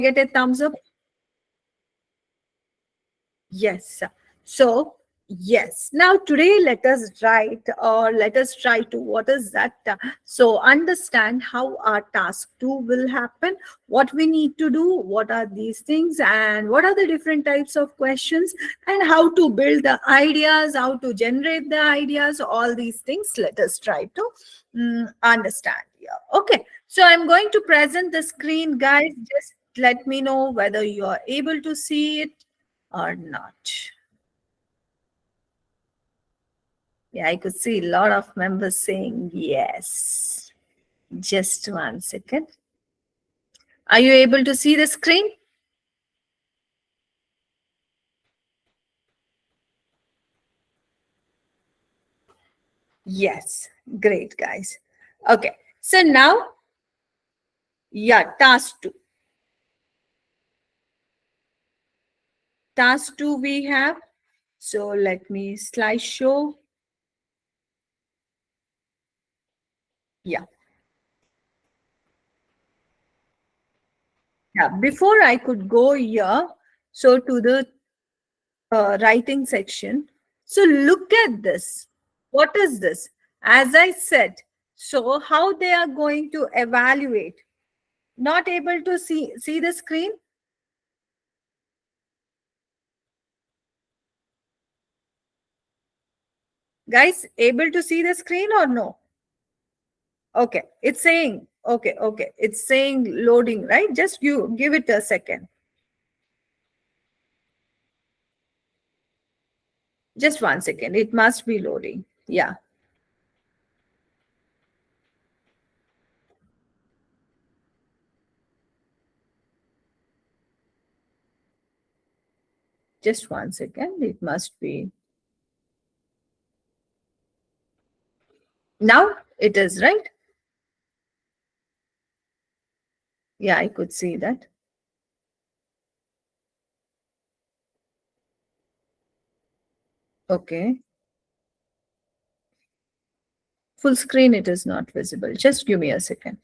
get a thumbs up? Yes. So, yes. Now, today, let us write, or let us try to, what is that? So, understand how our task 2 will happen, what we need to do, what are these things, and what are the different types of questions, and how to build the ideas, how to generate the ideas, all these things. Let us try to understand here. Okay. So, I'm going to present the screen, guys. Just let me know whether you are able to see it or not. Yeah, I could see a lot of members saying yes. Just 1 second. Are you able to see the screen? Yes. Great, guys. Okay. So now, yeah, task 2. Task 2 we have. So let me slideshow. Yeah. Yeah. Before I could go here, so to the writing section. So look at this. What is this? As I said, so how they are going to evaluate? Not able to see the screen? Guys, able to see the screen or no? Okay, it's saying, okay. It's saying loading, right? Just you give it a second. Just 1 second. It must be loading. Yeah. Just 1 second. It must be. Now it is, right? Yeah, I could see that. Okay. Full screen, it is not visible. Just give me a second.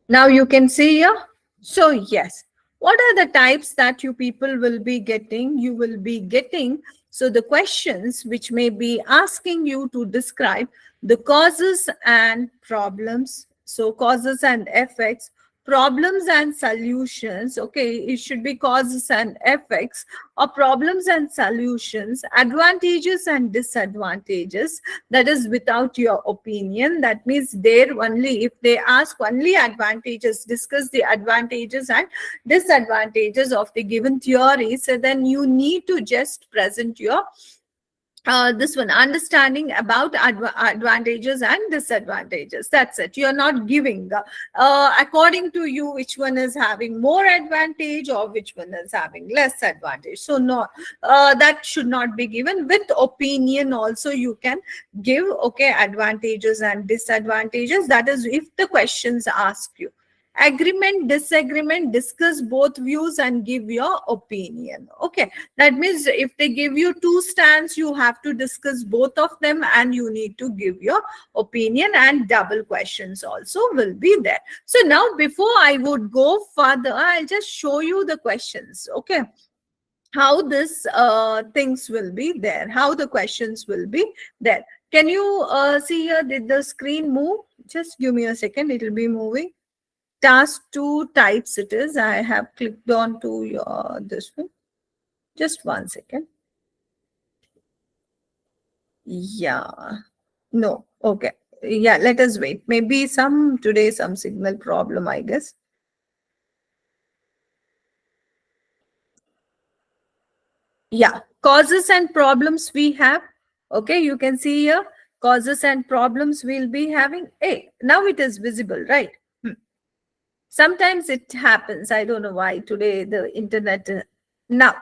Now you can see here. So yes, what are the types that you people will be getting? You will be getting, so the questions which may be asking you to describe the causes and problems. So causes and effects, problems and solutions. Okay, it should be causes and effects, or problems and solutions, advantages and disadvantages. That is without your opinion. That means there only, if they ask only advantages, discuss the advantages and disadvantages of the given theory, so then you need to just present your this one, understanding about advantages and disadvantages. That's it. You're not giving according to you which one is having more advantage or which one is having less advantage. So no, that should not be given. With opinion also you can give, okay, advantages and disadvantages. That is if the questions ask you. Agreement, disagreement, discuss both views and give your opinion. Okay, that means if they give you two stands, you have to discuss both of them and you need to give your opinion, and double questions also will be there. So now before I would go further, I'll just show you the questions. Okay, how this things will be there, how the questions will be there. Can you see here, did the screen move? Just give me a second, it will be moving. Task 2 types it is. I have clicked on to your this one. Just 1 second. Yeah. No. Okay. Yeah, let us wait. Maybe some signal problem, I guess. Yeah. Causes and problems we have. Okay, you can see here. Causes and problems we'll be having. Hey, now it is visible, right? Sometimes it happens. I don't know why today the internet. Now,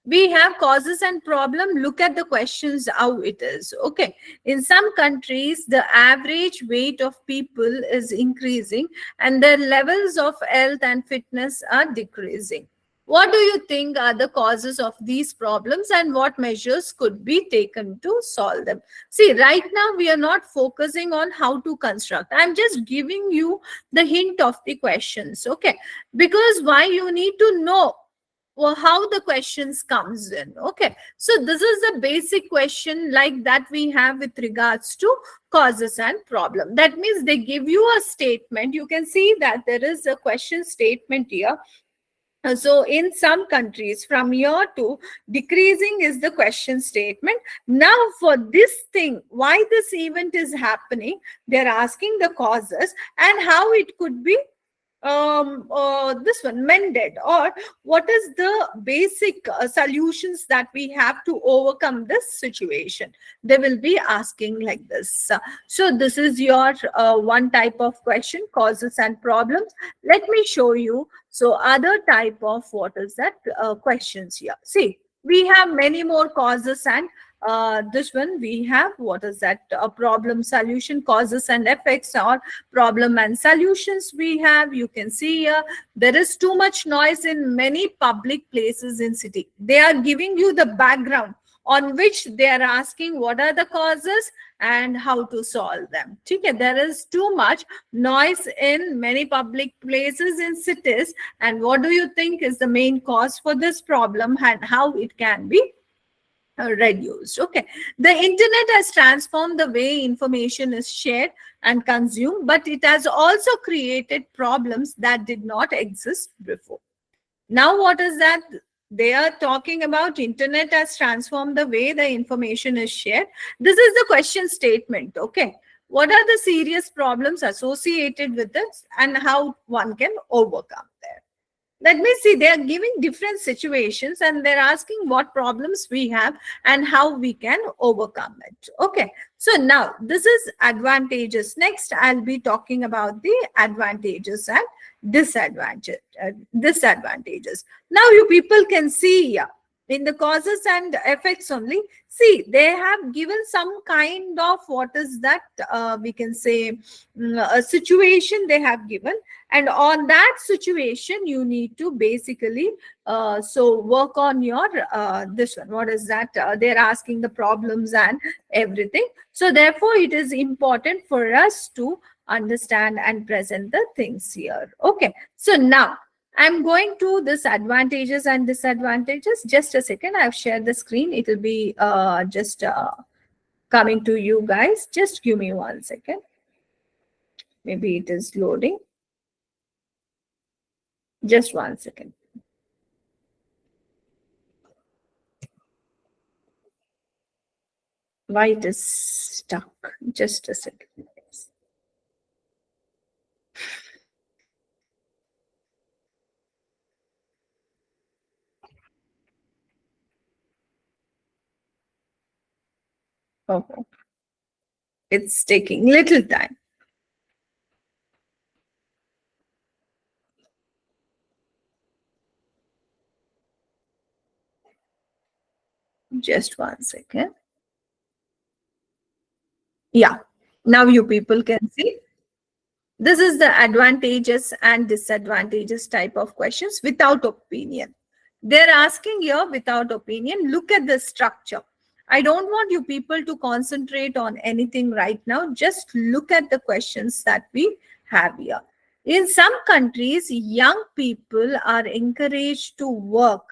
we have causes and problem. Look at the questions, how it is. Okay. In some countries, the average weight of people is increasing and their levels of health and fitness are decreasing. What do you think are the causes of these problems and what measures could be taken to solve them? See, right now we are not focusing on how to construct. I'm just giving you the hint of the questions, okay? Because why you need to know how the questions comes in, okay? So this is the basic question like that we have with regards to causes and problem. That means they give you a statement. You can see that there is a question statement here. So in some countries, from year to decreasing is the question statement. Now for this thing, why this event is happening, they're asking the causes and how it could be this one mended, or what is the basic solutions that we have to overcome this situation. They will be asking like this. So this is your one type of question, causes and problems. Let me show you. So other type of what is that questions here. See, we have many more causes and this one we have what is that problem solution, causes and effects, or problem and solutions we have. You can see here there is too much noise in many public places in city. They are giving you the background on which they are asking what are the causes and how to solve them. Okay, there is too much noise in many public places in cities, and what do you think is the main cause for this problem and how it can be reduced. Okay, the internet has transformed the way information is shared and consumed, but it has also created problems that did not exist before. Now what is that they are talking about? Internet has transformed the way the information is shared. This is the question statement. Okay, what are the serious problems associated with this and how one can overcome them? Let me see, they are giving different situations and they're asking what problems we have and how we can overcome it. Okay, so now this is advantages. Next I'll be talking about the advantages and disadvantages. Now you people can see here in the causes and effects only. See, they have given some kind of what is that we can say a situation they have given, and on that situation you need to basically so work on your this one. What is that they're asking the problems and everything. So therefore it is important for us to understand and present the things here. Okay, so now I'm going to this advantages and disadvantages. Just a second, I've shared the screen. It will be just coming to you guys. Just give me 1 second. Maybe it is loading. Just 1 second. Why it is stuck? Just a second. Oh, it's taking little time. Just 1 second. Yeah, now you people can see. This is the advantages and disadvantages type of questions without opinion. They're asking here without opinion. Look at the structure. I don't want you people to concentrate on anything right now. Just look at the questions that we have here. In some countries, young people are encouraged to work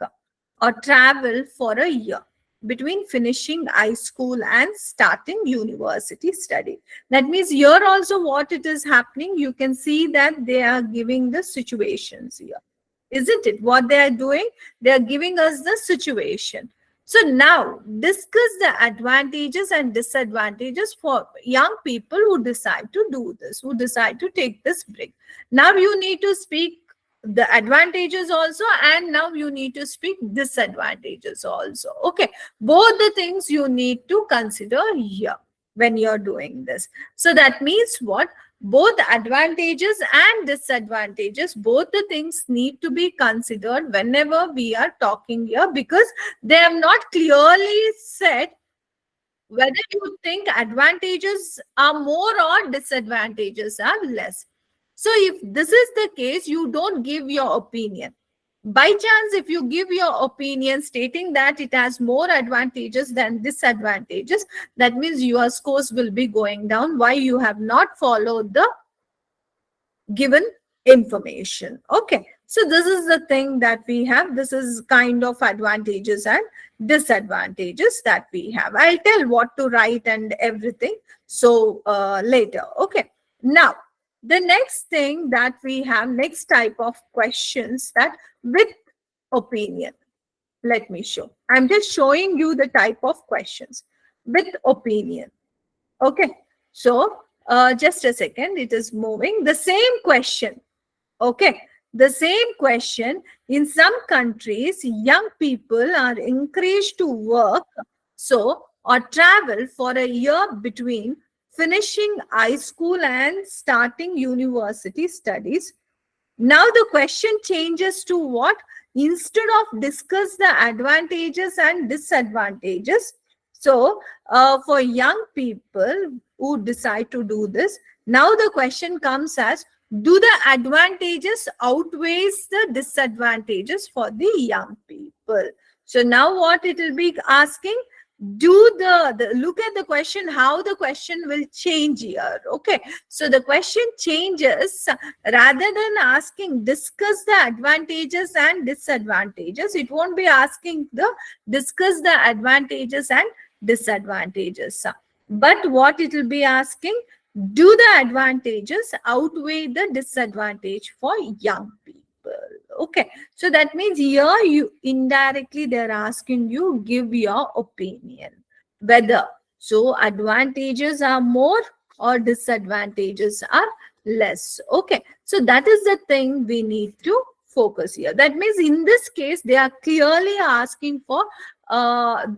or travel for a year between finishing high school and starting university study. That means here also what it is happening, you can see that they are giving the situations here. Isn't it? What they are doing, they are giving us the situation. So now discuss the advantages and disadvantages for young people who decide to do this, who decide to take this break. Now you need to speak the advantages also, and now you need to speak disadvantages also. Okay, both the things you need to consider here when you're doing this. So that means what? Both advantages and disadvantages, both the things need to be considered whenever we are talking here, because they have not clearly said whether you think advantages are more or disadvantages are less. So if this is the case, you don't give your opinion. By chance, if you give your opinion stating that it has more advantages than disadvantages, that means your scores will be going down. Why? You have not followed the given information. Okay, so this is the thing that we have. This is kind of advantages and disadvantages that we have. I'll tell what to write and everything so later. Okay, now the next thing that we have, next type of questions, that with opinion. Let me show. I'm just showing you the type of questions with opinion. Okay, so just a second, it is moving. The same question. Okay, the same question. In some countries, young people are encouraged to work so or travel for a year between finishing high school and starting university studies. Now the question changes to what? Instead of discuss the advantages and disadvantages. So for young people who decide to do this, now the question comes as, do the advantages outweighs the disadvantages for the young people? So now what it will be asking, do the look at the question, how the question will change here. Okay, so the question changes. Rather than asking discuss the advantages and disadvantages, it won't be asking the discuss the advantages and disadvantages, but what it will be asking, do the advantages outweigh the disadvantage for young people? Okay, so that means here you indirectly they're asking you give your opinion whether so advantages are more or disadvantages are less. Okay, so that is the thing we need to focus here. That means in this case they are clearly asking for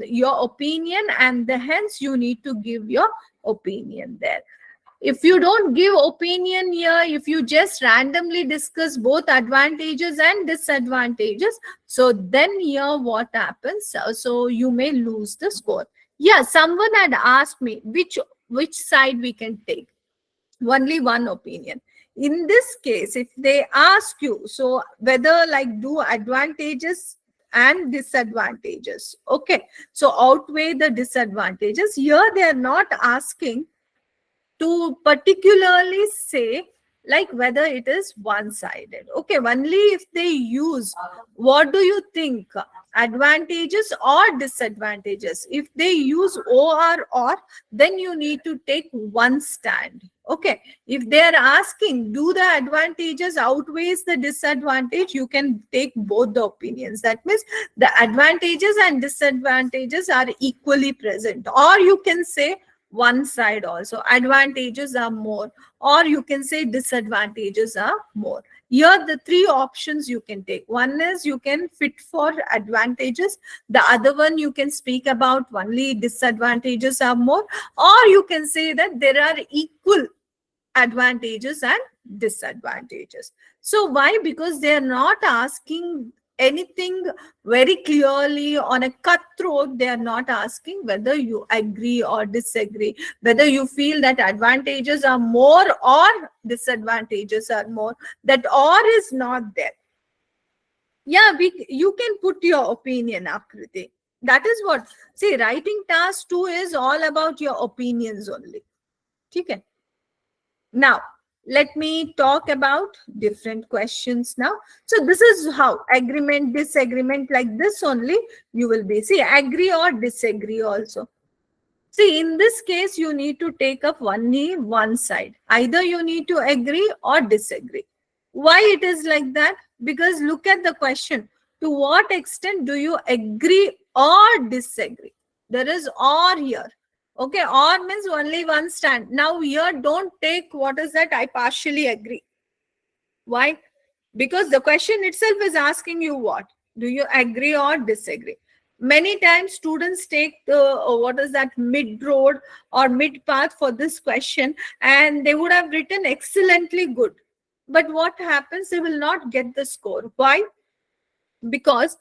your opinion, and hence you need to give your opinion there. If you don't give opinion here, if you just randomly discuss both advantages and disadvantages, so then here what happens, so you may lose the score. Yeah, someone had asked me which side we can take. Only one opinion. In this case, if they ask you, so whether like do advantages and disadvantages, okay, so outweigh the disadvantages, here they are not asking to particularly say like whether it is one-sided. Okay, only if they use what do you think, advantages or disadvantages. If they use or, then you need to take one stand. Okay, if they are asking do the advantages outweighs the disadvantage, you can take both the opinions. That means the advantages and disadvantages are equally present, or you can say one side also, advantages are more, or you can say disadvantages are more. Here the three options you can take. One is you can fit for advantages, the other one you can speak about only disadvantages are more, or you can say that there are equal advantages and disadvantages. So why? Because they are not asking anything very clearly on a cutthroat. They are not asking whether you agree or disagree, whether you feel that advantages are more or disadvantages are more. That or is not there. Yeah, you can put your opinion, Akriti. That is what, see, writing task 2 is all about your opinions only. Okay. Now, let me talk about different questions now. So this is how agreement, disagreement, like this only you will be. See, agree or disagree also. See, in this case, you need to take up only one side. Either you need to agree or disagree. Why it is like that? Because look at the question. To what extent do you agree or disagree? There is or here. Okay, or means only one stand. Now here, don't take what is that I partially agree. Why? Because the question itself is asking you what? Do you agree or disagree? Many times students take the what is that mid road or mid path for this question, and they would have written excellently good. But what happens? They will not get the score. Why? Because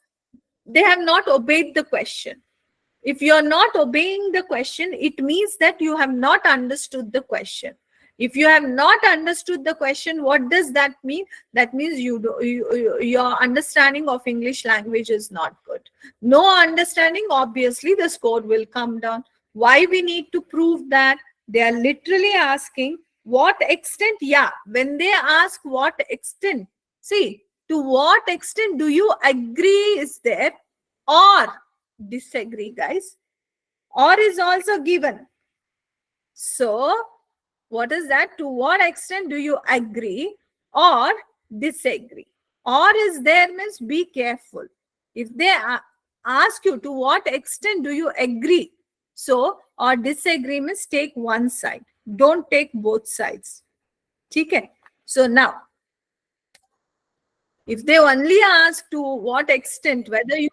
they have not obeyed the question. If you are not obeying the question, it means that you have not understood the question. If you have not understood the question, what does that mean? That means your understanding of English language is not good. No understanding, obviously the score will come down. Why we need to prove that? They are literally asking what extent. Yeah, when they ask what extent, see, to what extent do you agree is there or disagree, guys? Or is also given. So what is that? To what extent do you agree or disagree? Or is there means be careful. If they ask you to what extent do you agree, so or disagree means take one side. Don't take both sides. Okay. So now, if they only ask to what extent, whether you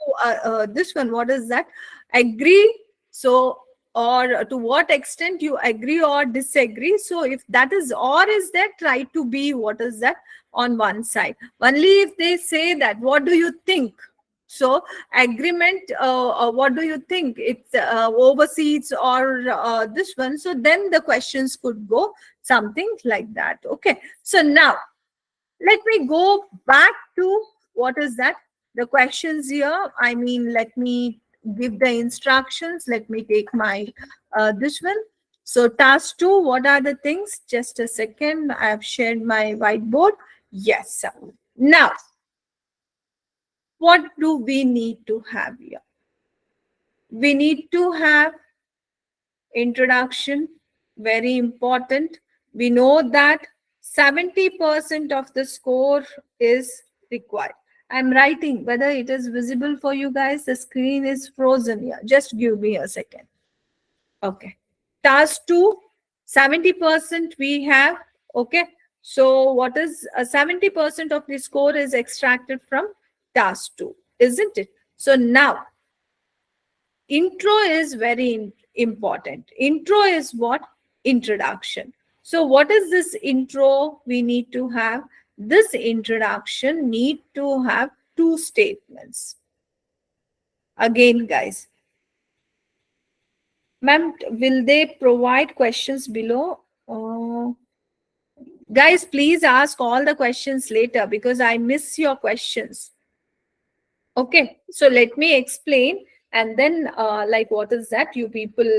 this one, what is that? Agree. So or to what extent you agree or disagree. So if that is or is there, try to be what is that on one side. Only if they say that, what do you think? So agreement, what do you think? It's overseas or this one. So then the questions could go something like that. Okay. So now let me go back to what is that? The questions here. I mean, let me give the instructions. Let me take my this one. So task 2, what are the things? Just a second. I have shared my whiteboard. Yes. Now, what do we need to have here? We need to have introduction, very important. We know that 70% of the score is required. I'm writing whether it is visible for you guys. The screen is frozen here. Just give me a second. Okay. Task 2, 70% we have. Okay. So what is 70% of the score is extracted from task 2, isn't it? So now intro is very important. Intro is what? Introduction. So what is this intro we need to have? This introduction need to have 2 statements. Again, guys, ma'am, will they provide questions below? Guys, please ask all the questions later because I miss your questions. Okay, so let me explain, and then like what is that? You people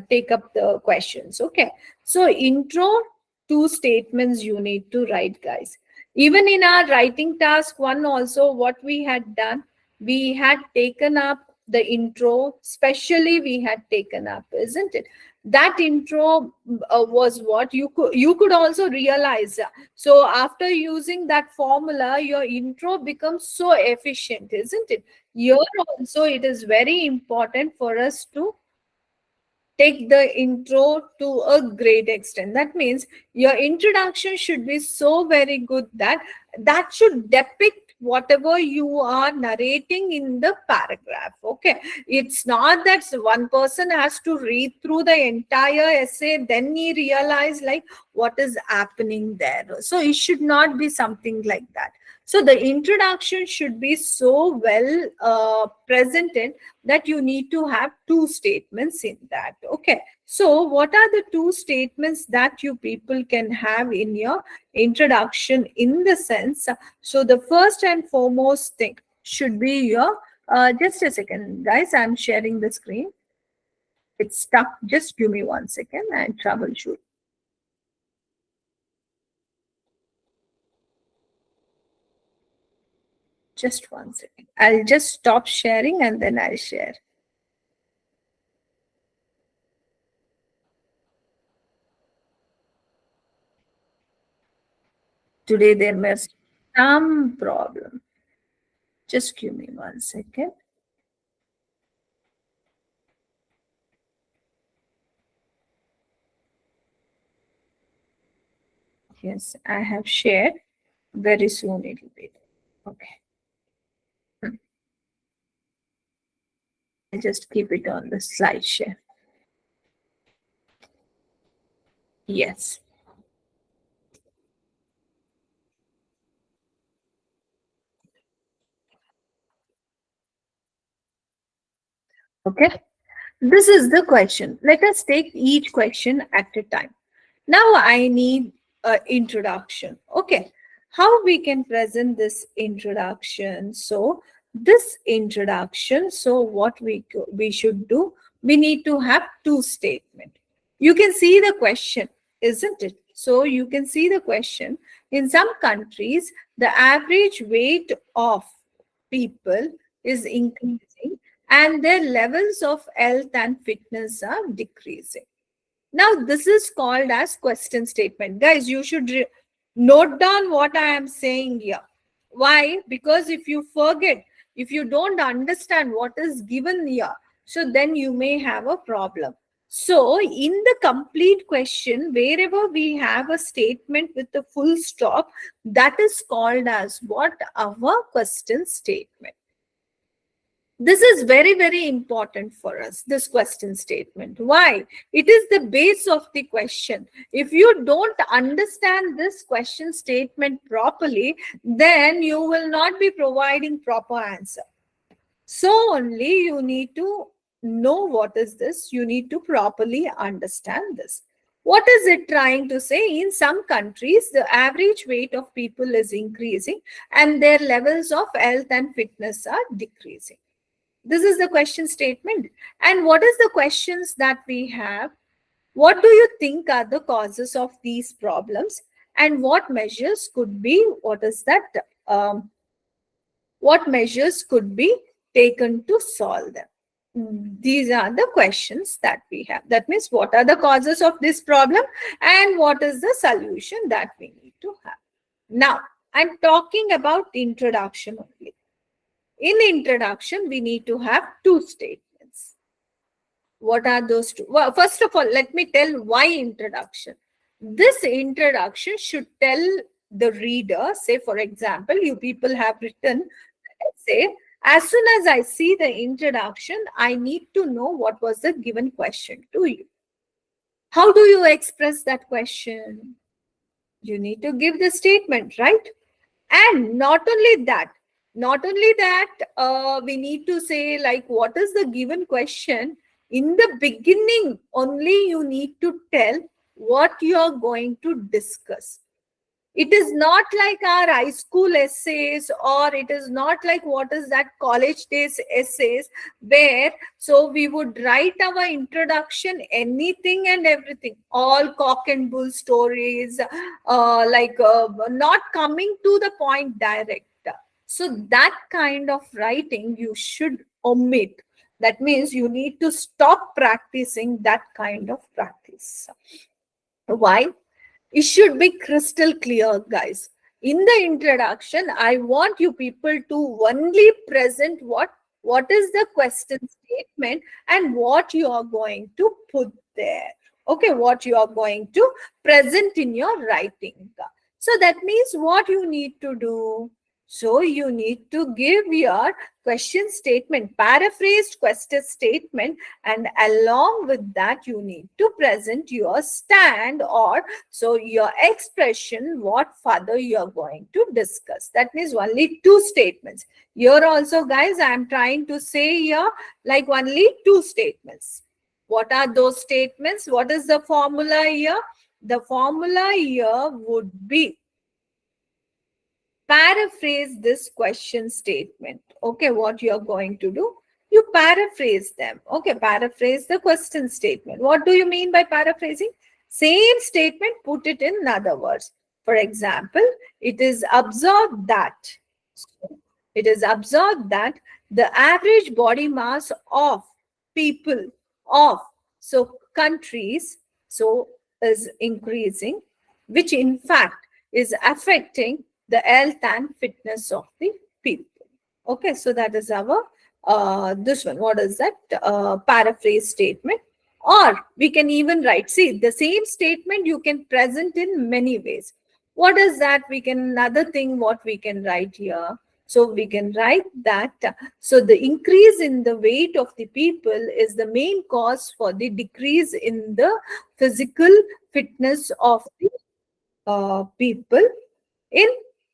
take up the questions. Okay, so intro, 2 statements you need to write, guys. Even in our writing task 1 also, what we had done, we had taken up the intro, specially we had taken up, isn't it? That intro was what you could also realize. So after using that formula, your intro becomes so efficient, isn't it? Here also, it is very important for us to take the intro to a great extent. That means your introduction should be so very good that that should depict whatever you are narrating in the paragraph. Okay, it's not that one person has to read through the entire essay, then he realize like what is happening there. So it should not be something like that. So the introduction should be so well presented that you need to have 2 statements in that. Okay, so what are the 2 statements that you people can have in your introduction in the sense? So the first and foremost thing should be your just a second, guys, I'm sharing the screen. It's stuck. Just give me 1 second and troubleshoot. Just 1 second. I'll just stop sharing and then I'll share. Today there must be some problem. Just give me 1 second. Yes, I have shared. Very soon it will be. Okay. I'll just keep it on the slide share. Yes. Okay. This is the question. Let us take each question at a time. Now I need an introduction. Okay, how we can present this introduction? So this introduction, so what we should do, we need to have two statements. You can see the question, isn't it? So you can see the question. In some countries, the average weight of people is increasing and their levels of health and fitness are decreasing. Now, this is called as question statement. Guys, you should note down what I am saying here. Why? Because if you forget, if you don't understand what is given here, so then you may have a problem. So, in the complete question, wherever we have a statement with a full stop, that is called as what? Our question statement. This is very, very important for us, this question statement. Why? It is the base of the question. If you don't understand this question statement properly, then you will not be providing proper answer. So only you need to know what is this. You need to properly understand this. What is it trying to say? In some countries, the average weight of people is increasing and their levels of health and fitness are decreasing. This is the question statement. And what is the questions that we have? What do you think are the causes of these problems? And what measures could be, what is that? What measures could be taken to solve them? These are the questions that we have. That means what are the causes of this problem and what is the solution that we need to have? Now, I'm talking about introduction only. In introduction, we need to have two statements. What are those two? Well, first of all, let me tell why introduction. This introduction should tell the reader, say for example, you people have written, let's say, as soon as I see the introduction, I need to know what was the given question to you. How do you express that question? You need to give the statement, right? And not only that, we need to say like what is the given question. In the beginning only you need to tell what you are going to discuss. It is not like our high school essays, or it is not like what is that college days essays, where so we would write our introduction, anything and everything, all cock and bull stories, not coming to the point direct. So that kind of writing you should omit. That means you need to stop practicing that kind of practice. Why? It should be crystal clear, guys. In the introduction, I want you people to only present what is the question statement and what you are going to put there. Okay, what you are going to present in your writing. So that means what you need to do. So you need to give your question statement, paraphrased question statement, and along with that you need to present your stand, or so your expression, what further you are going to discuss. That means only two statements. Here also, guys, I am trying to say here like only two statements. What are those statements? What is the formula here? The formula here would be paraphrase this question statement. Okay, what you are going to do? You paraphrase them. Okay, paraphrase the question statement. What do you mean by paraphrasing? Same statement, put it in other words. For example, it is observed that the average body mass of people of so countries so is increasing, which in fact is affecting the health and fitness of the people. Okay, so that is our this one. What is that? Paraphrase statement. Or we can even write, see, the same statement you can present in many ways. What is that? We can, another thing what we can write here. So we can write that, so the increase in the weight of the people is the main cause for the decrease in the physical fitness of the people in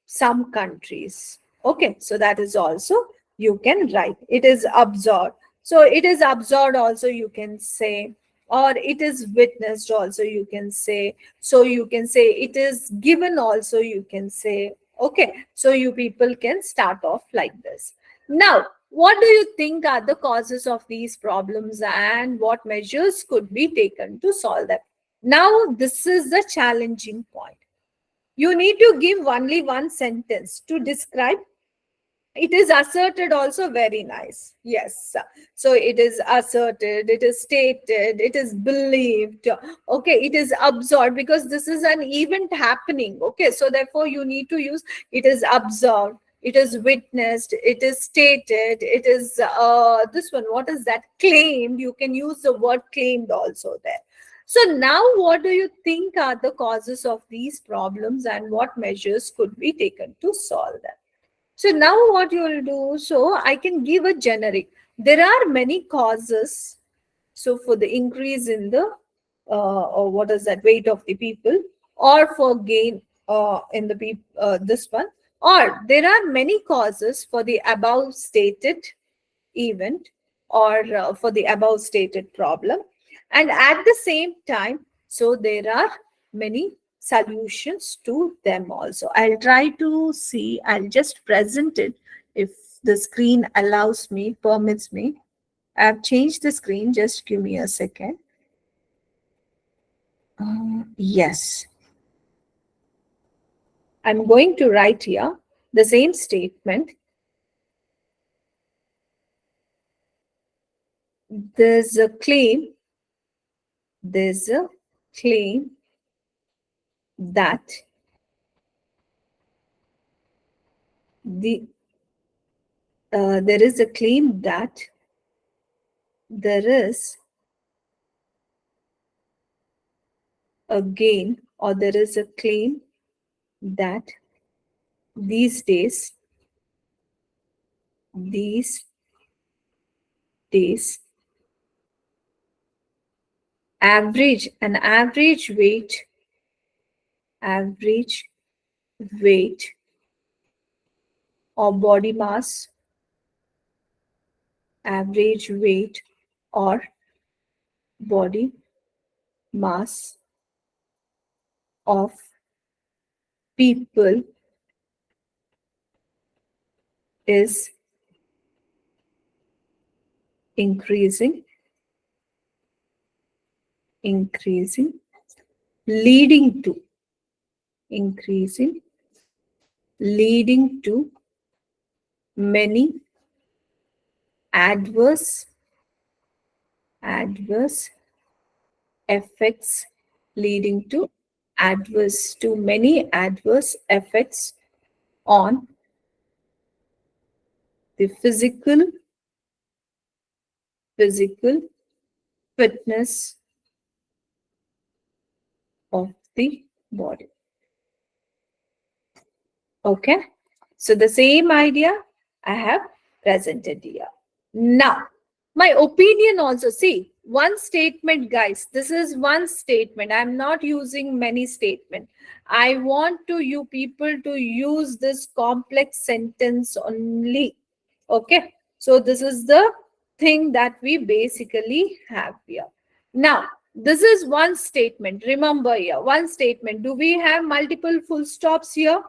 some countries. Okay, so that is also you can write. It is absorbed. So it is absorbed also you can say. or it is witnessed also, you can say. So you can say it is given also, you can say. Okay, so you people can start off like this. Now, what do you think are the causes of these problems and what measures could be taken to solve them? Now, this is the challenging point. You need to give only one sentence to describe. It is asserted also, very nice. Yes. So it is asserted, it is stated, it is believed. Okay, it is observed, because this is an event happening. Okay, so therefore you need to use it is observed, it is witnessed, it is stated, it is this one, what is that, claimed. You can use the word claimed also there. So now, what do you think are the causes of these problems and what measures could be taken to solve them? So now what you will do, so I can give a generic. There are many causes. So for the increase in the, or what is that, weight of the people, or for gain in the people, this one, or there are many causes for the above stated event, or for the above stated problem. And at the same time, so there are many solutions to them also. I'll try to see, I'll just present it if the screen allows me, permits me. I've changed the screen, just give me a second. Yes, I'm going to write here the same statement. There's a claim, there's a claim that the there is a claim that there is a gain, or there is a claim that these days, these days, average weight or body mass, average weight or body mass of people is increasing, increasing, leading to, increasing, leading to many adverse adverse effects, leading to many adverse effects on the physical fitness of the body. Okay, so the same idea I have presented here. Now, my opinion also, see, one statement, guys, this is one statement. I'm not using many statements. I want to you people to use this complex sentence only. Okay, so this is the thing that we basically have here. Now, this is one statement. Remember here, one statement. Do we have multiple full stops here?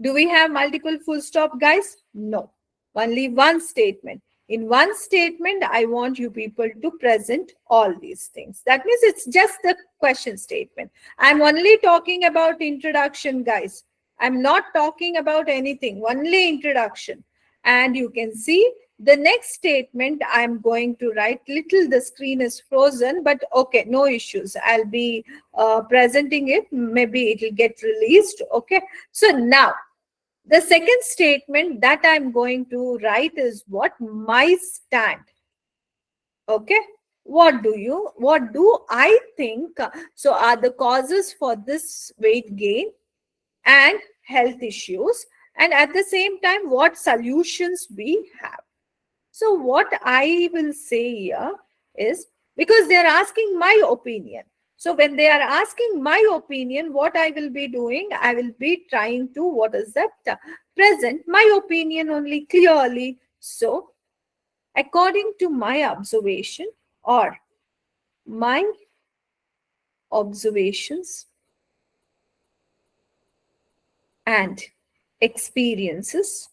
Do we have multiple full stop, guys? No, only one statement. In one statement, I want you people to present all these things. That means it's just the question statement. I'm only talking about introduction, guys. I'm not talking about anything, only introduction. And you can see the next statement I'm going to write. Little the screen is frozen, but okay, no issues. I'll be presenting it. Maybe it will get released. Okay. So now, the second statement that I'm going to write is what? My stand. Okay. What do I think? So are the causes for this weight gain and health issues, and at the same time, what solutions we have. So what I will say here is, because they are asking my opinion. So when they are asking my opinion, what I will be doing, I will be trying to, what is that? Present my opinion only clearly. So according to my observation, or my observations and experiences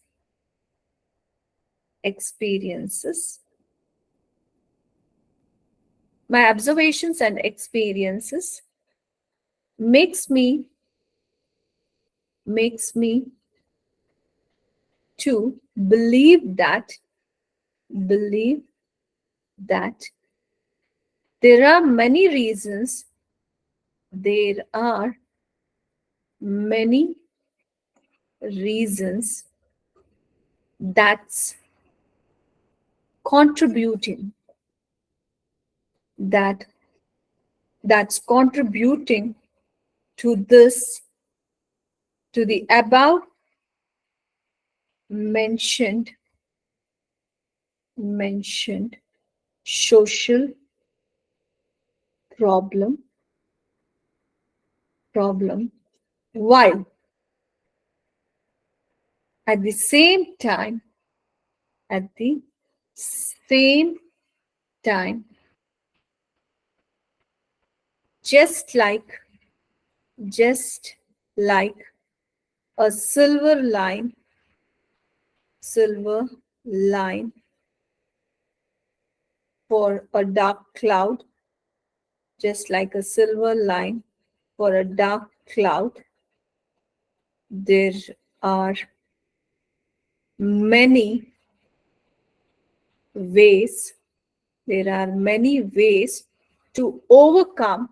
my observations and experiences makes me to believe that there are many reasons there are many reasons that's contributing that that's contributing to this to the above mentioned social problem while at the same time at the same time just like a silver line for a dark cloud, just like a silver line for a dark cloud, there are many ways to overcome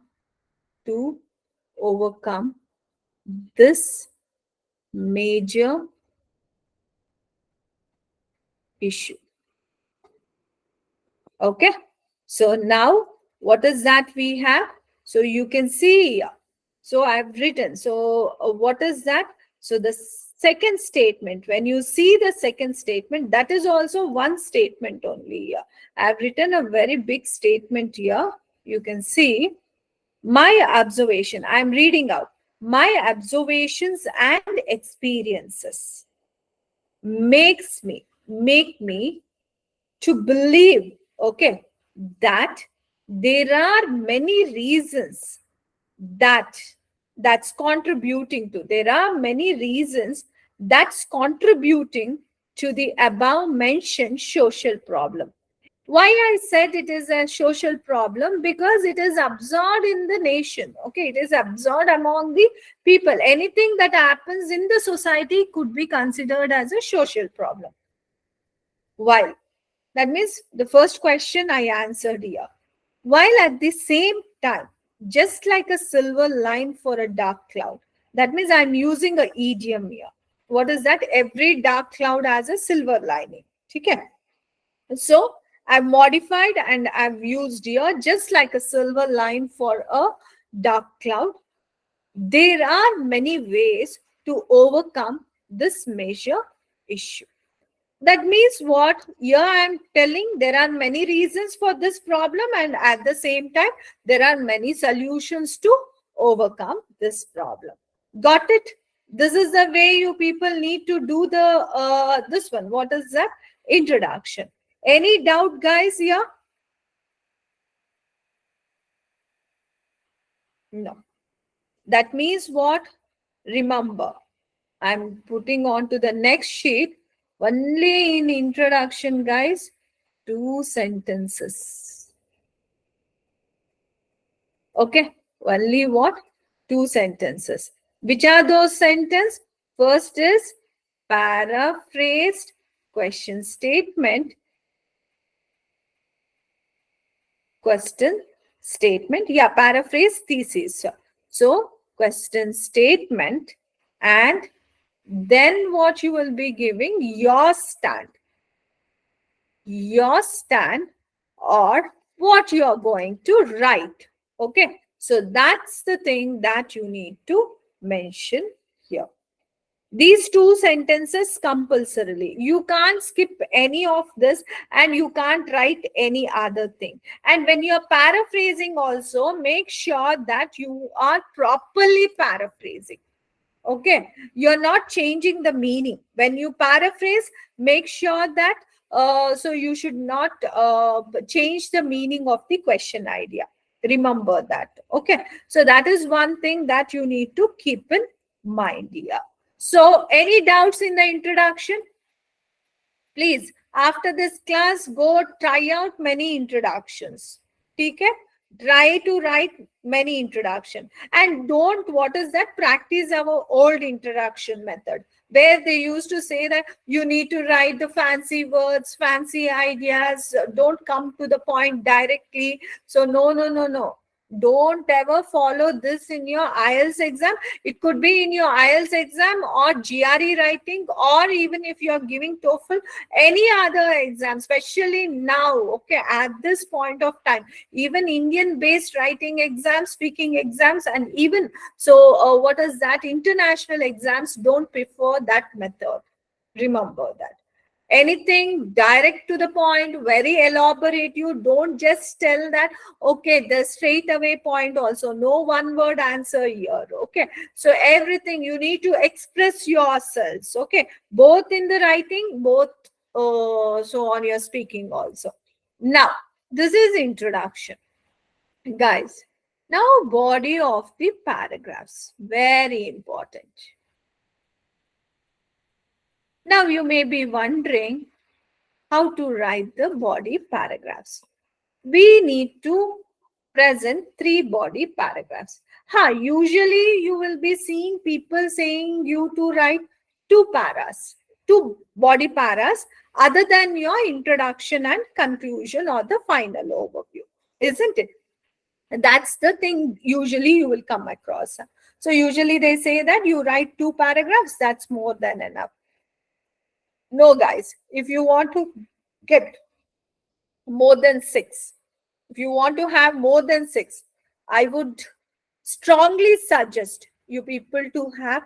this major issue. Okay, so now what is that we have? So you can see, so I've written, so what is that? So the second statement, when you see the second statement, that is also one statement only here. I've written a very big statement here. You can see my observation, I'm reading out, my observations and experiences make me to believe, okay, that there are many reasons that that's contributing to there are many reasons that's contributing to the above mentioned social problem. Why I said it is a social problem? Because it is absorbed in the nation. Okay, it is absorbed among the people. Anything that happens in the society could be considered as a social problem. Why? That means the first question I answered here. While at the same time, just like a silver line for a dark cloud. That means I'm using a idiom here. What is that? Every dark cloud has a silver lining. Okay. So I've modified and I've used here just like a silver line for a dark cloud. There are many ways to overcome this major issue. That means what? Here I am telling there are many reasons for this problem, and at the same time, there are many solutions to overcome this problem. Got it? This is the way you people need to do the this one. What is that? Introduction. Any doubt, guys, here? No. That means what? Remember, I'm putting on to the next sheet. Only in introduction, guys, 2 sentences. Okay, only what? 2 sentences. Which are those sentences? First is paraphrased question statement. Yeah, paraphrase thesis. So, question statement, and then what you will be giving? Your stand or what you are going to write. Okay, so that's the thing that you need to mention here. These 2 sentences compulsorily. You can't skip any of this and you can't write any other thing. And when you're paraphrasing also, make sure that you are properly paraphrasing. Okay, you're not changing the meaning. When you paraphrase, make sure that so you should not change the meaning of the question idea. Remember that. Okay. So that is one thing that you need to keep in mind here. So any doubts in the introduction? Please, after this class, go try out many introductions. Okay? Try to write many introduction. And don't, what is that? Practice our old introduction method, where they used to say that you need to write the fancy words, fancy ideas, don't come to the point directly. So no, no, no, no. Don't ever follow this in your IELTS exam. It could be in your IELTS exam or GRE writing, or even if you are giving TOEFL, any other exam, especially now, okay, at this point of time, even Indian based writing exams, speaking exams, and even so, what is that, international exams don't prefer that method. Remember that. Anything direct to the point, very elaborative. Don't just tell that, okay, the straight away point also. No one word answer here. Okay. So everything you need to express yourselves. Okay. Both in the writing, both so on your speaking also. Now, this is introduction. Guys, now body of the paragraphs. Very important. Now you may be wondering how to write the body paragraphs. We need to present 3 body paragraphs. Usually you will be seeing people saying you to write 2 paras, 2 body paras, other than your introduction and conclusion or the final overview, isn't it? That's the thing usually you will come across. So usually they say that you write 2 paragraphs, that's more than enough. No, guys, if you want to get more than 6, if you want to have more than 6, I would strongly suggest you people to have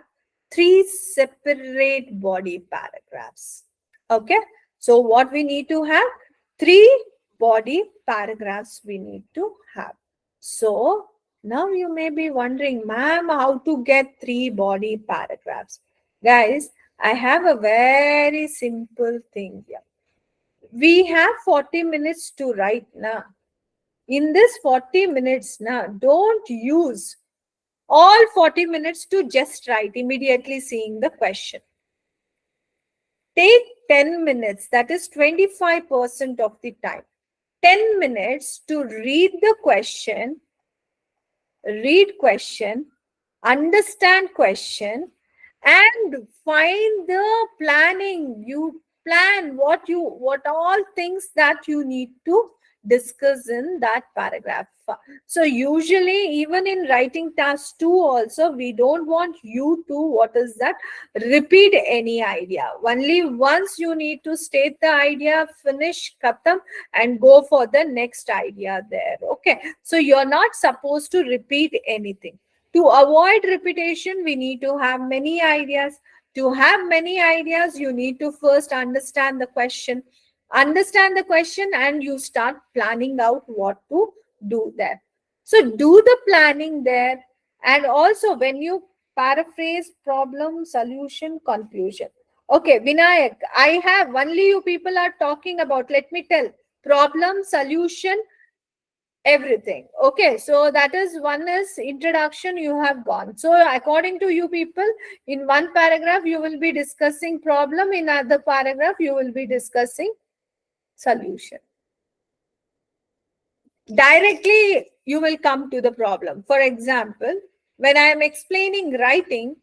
3 separate body paragraphs. Okay. So what we need to have? 3 body paragraphs we need to have. So now you may be wondering, ma'am, how to get 3 body paragraphs? Guys, I have a very simple thing here. We have 40 minutes to write now. In this 40 minutes now, don't use all 40 minutes to just write immediately seeing the question. Take 10 minutes, that is 25% of the time. 10 minutes to read the question, understand question, and find the planning. You plan what all things that you need to discuss in that paragraph. So usually even in writing task 2 also, we don't want you to, what is that, repeat any idea. Only once you need to state the idea, finish, khatam, and go for the next idea there. Okay. So you're not supposed to repeat anything. To avoid repetition, we need to have many ideas. To have many ideas, you need to first understand the question. Understand the question and you start planning out what to do there. So do the planning there. And also when you paraphrase problem, solution, conclusion. Okay, Vinayak, I have only you people are talking about, let me tell, problem, solution, everything. Okay, so that is one is introduction, you have gone. So according to you people, in one paragraph you will be discussing problem, in other paragraph you will be discussing solution. Directly you will come to the problem. For example, when I am explaining writing,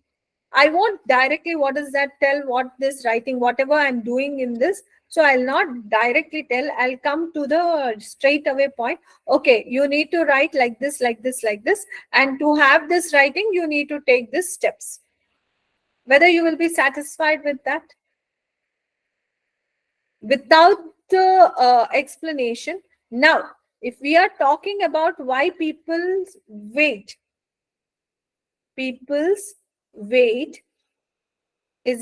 I won't directly, what is that, tell what this writing, whatever I'm doing in this. So I'll not directly tell, I'll come to the straight away point. Okay, you need to write like this, like this, like this. And to have this writing, you need to take these steps. Whether you will be satisfied with that? Without the explanation. Now, if we are talking about why people's weight is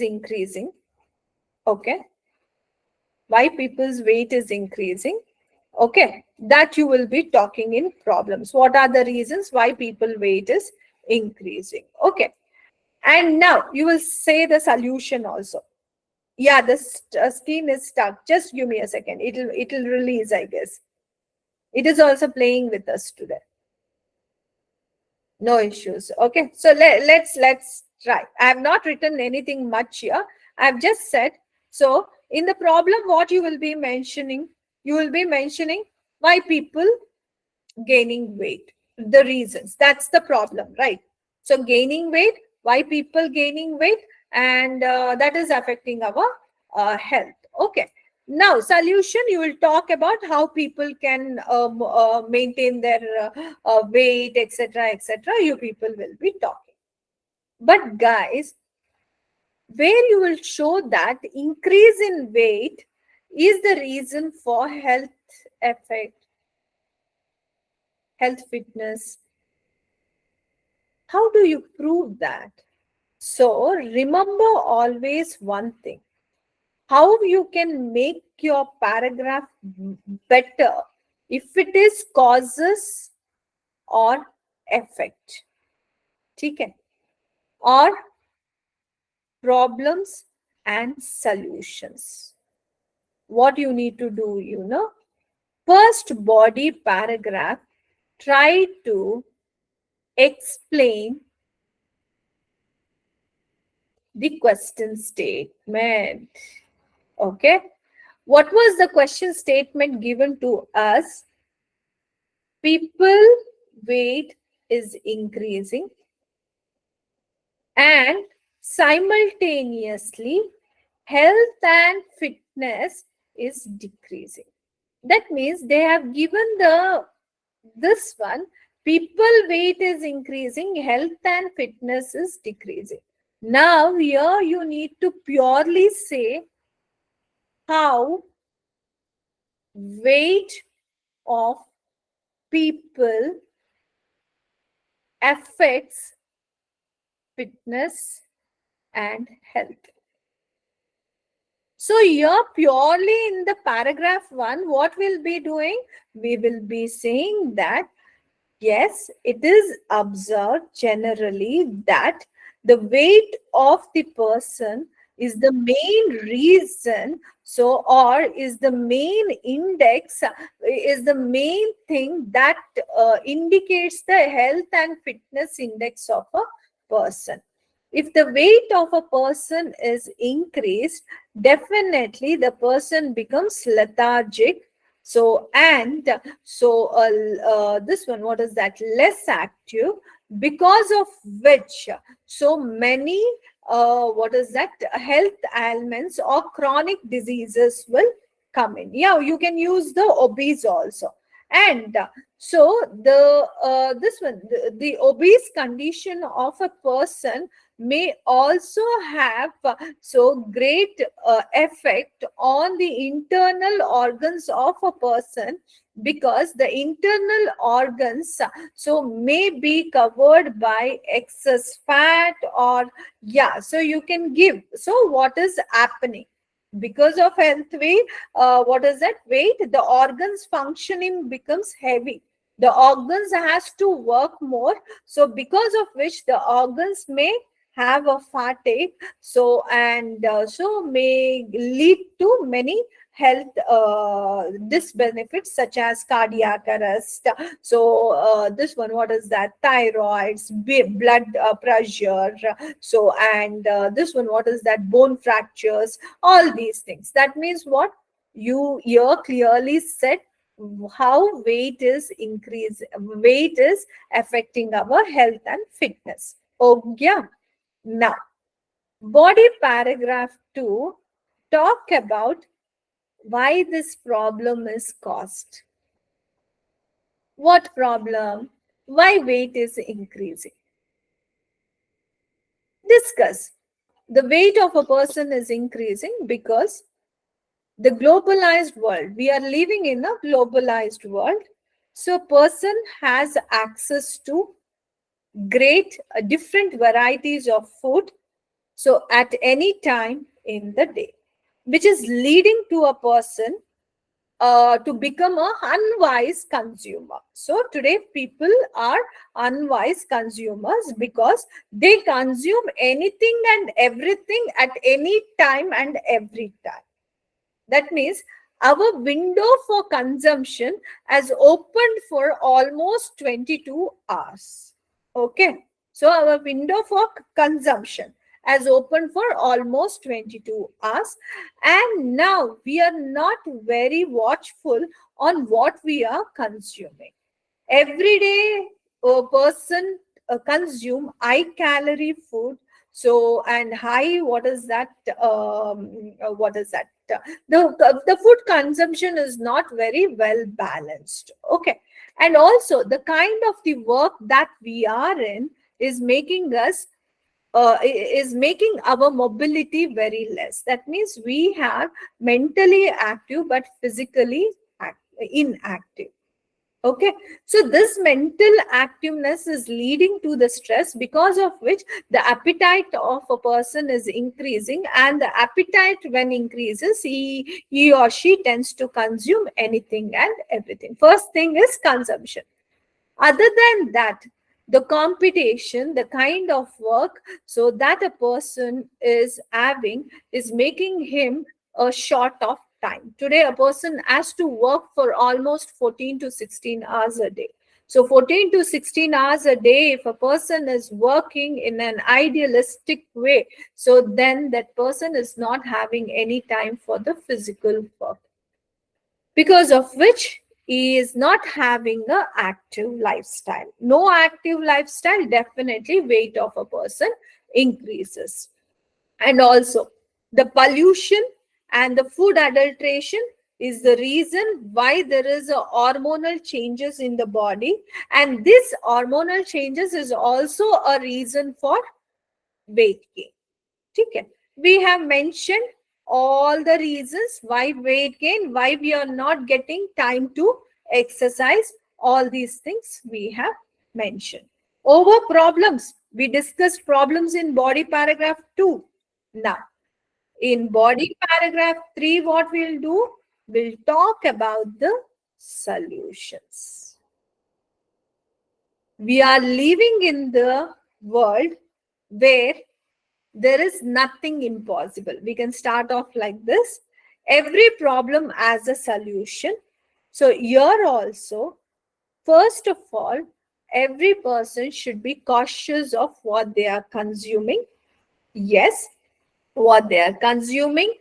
increasing. Okay. Why people's weight is increasing. Okay. That you will be talking in problems. What are the reasons why people weight is increasing? Okay. And now you will say the solution also. Yeah, the screen is stuck. Just give me a second. It'll release, I guess. It is also playing with us today. No issues. Okay. So let's try. I have not written anything much here. I have just said, so in the problem, what you will be mentioning, you will be mentioning why people gaining weight, the reasons. That's the problem, right? So gaining weight, why people gaining weight, and that is affecting our health. Okay. Now, solution, you will talk about how people can maintain their weight, etc., etc. You people will be talking. But guys, where you will show that increase in weight is the reason for health effect, health fitness. How do you prove that? So remember always one thing, how you can make your paragraph better if it is causes or effect. Okay? Or problems and solutions. What you need to do, first body paragraph, try to explain the question statement. Okay. What was the question statement given to us? People weight is increasing and simultaneously health and fitness is decreasing. That means they have given the this one, people weight is increasing, health and fitness is decreasing. Now here you need to purely say how weight of people affects fitness and health. So here purely in the paragraph 1, what we'll be doing? We will be saying that yes, it is observed generally that the weight of the person is the main reason, so or is the main index, is the main thing that indicates the health and fitness index of a person. If the weight of a person is increased, definitely the person becomes lethargic. So and so this one, what is that? Less active, because of which so many what is that? Health ailments or chronic diseases will come in. Yeah, you can use the obese also. And so the this one, the obese condition of a person may also have so great effect on the internal organs of a person, because the internal organs so may be covered by excess fat, or yeah, so you can give. So what is happening? Because of health weight, what is that weight? The organs functioning becomes heavy, the organs has to work more, so because of which the organs may have a fatigue, so and so may lead to many health disbenefits such as cardiac arrest. So this one, what is that? Thyroids, blood pressure. So and this one, what is that? Bone fractures, all these things. That means what? You here clearly said how weight is weight is affecting our health and fitness. Oh yeah. Now, body paragraph 2 talk about why this problem is caused. What problem? Why weight is increasing? Discuss. The weight of a person is increasing because the globalized world, we are living in a globalized world. So person has access to great different varieties of food, so at any time in the day, which is leading to a person to become a unwise consumer. So today people are unwise consumers because they consume anything and everything at any time and every time. That means our window for consumption has opened for almost 22 hours. Okay. So our window for consumption has opened for almost 22 hours. And now we are not very watchful on what we are consuming. Every day a person consume high calorie food, so and high, what is that, what is that, the food consumption is not very well balanced. Okay. And also the kind of the work that we are in is making us is making our mobility very less. That means we are mentally active but physically inactive. Okay, so this mental activeness is leading to the stress, because of which the appetite of a person is increasing, and the appetite when increases, he or she tends to consume anything and everything. First thing is consumption. Other than that, the competition, the kind of work so that a person is having is making him a short of time. Today a person has to work for almost 14 to 16 hours a day. So 14 to 16 hours a day, if a person is working in an idealistic way, so then that person is not having any time for the physical work, because of which he is not having a active lifestyle. No active lifestyle, definitely weight of a person increases. And also the pollution and the food adulteration is the reason why there is a hormonal changes in the body, and this hormonal changes is also a reason for weight gain. Okay. We have mentioned all the reasons why weight gain, why we are not getting time to exercise. All these things we have mentioned. Over problems. We discussed problems in body paragraph 2. Now, in body paragraph 3, what we'll do? We'll talk about the solutions. We are living in the world where there is nothing impossible. We can start off like this. Every problem has a solution. So here also, first of all, every person should be cautious of what they are consuming. Yes, what they are consuming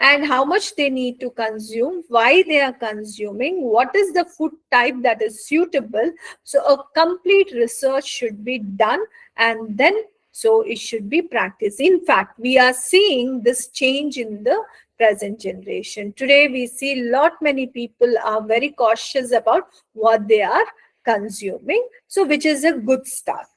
and how much they need to consume, why they are consuming, what is the food type that is suitable. So a complete research should be done, and then so it should be practiced. In fact, we are seeing this change in the present generation. Today we see lot many people are very cautious about what they are consuming, so which is a good start.